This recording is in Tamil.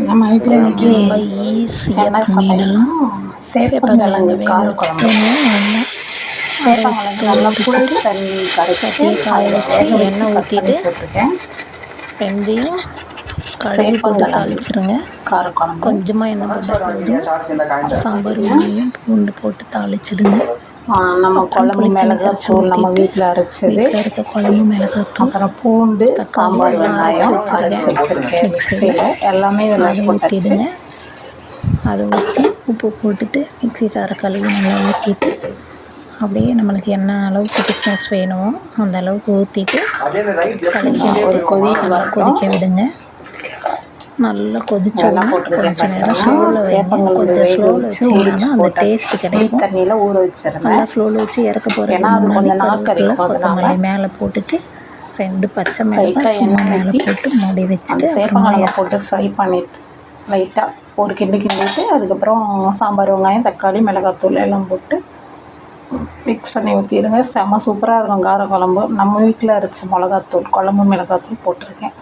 நம்ம வீட்டில் இன்றைக்கி ரொம்ப ஈஸியாக என்ன சமையல்லாம் சேப்பங்கிழங்கு கார குழம்பு. சேப்பங்கிழங்கு நல்லா புல் தண்ணி கரைச்சி காய வச்சு எண்ணெய் ஊற்றிட்டு போட்டிருக்கேன். வெந்தயம் கடுகு போட்டு தாளிச்சிருங்க. கார குழம்பு கொஞ்சமாக எண்ணெய் போட்டு சாம்பார் வெங்காயம் பூண்டு போட்டு தாளிச்சிடுங்க. நம்ம குழம்பு மிளகாத்தூள் நம்ம வீட்டில் அரைச்சது, இருக்க குழம்பு மிளகாத்தூள், அப்புறம் பூண்டு சாம்பார் வெங்காயம் அரைச்சி வச்சுருக்கேன் மிக்சியில். எல்லாமே இதில் ஊற்றிடுங்க. அதை ஊற்றி உப்பு போட்டுட்டு மிக்ஸி சாரை கழுவி நல்லா ஊற்றிட்டு அப்படியே நம்மளுக்கு என்ன அளவுக்கு திக்னஸ் வேணுமோ அந்த அளவுக்கு ஊற்றிட்டு ஒரு கொதிக்க விடுங்க. நல்லா கொதிச்சோன்னா கொஞ்சம் நேரம் ஸ்லோவில் வைங்க. கொஞ்சம் ஸ்லோவில் வச்சிங்கன்னா அந்த டேஸ்ட்டு கிடைக்கும். தண்ணியில் ஊற வச்சிருந்தேன். நல்லா ஸ்லோவில் வச்சு இறக்க போகிறேன். கொத்தமல்லி மேலே போட்டுட்டு 2 பச்சை மிளகாய் மேலே போட்டு மூடி வச்சுட்டு சேப்பங்கிழங்கை போட்டு ஃப்ரை பண்ணிட்டு லைட்டாக ஒரு கிண்டிட்டு அதுக்கப்புறம் சாம்பார் வெங்காயம் தக்காளி மிளகாத்தூள் எல்லாம் போட்டு மிக்ஸ் பண்ணி ஊற்றிடுங்க. செம்ம சூப்பராக இருக்கும் கார குழம்பு. நம்ம வீட்டில் அரைச்ச மிளகாத்தூள் குழம்பு மிளகாத்தூள் போட்டிருக்கேன்.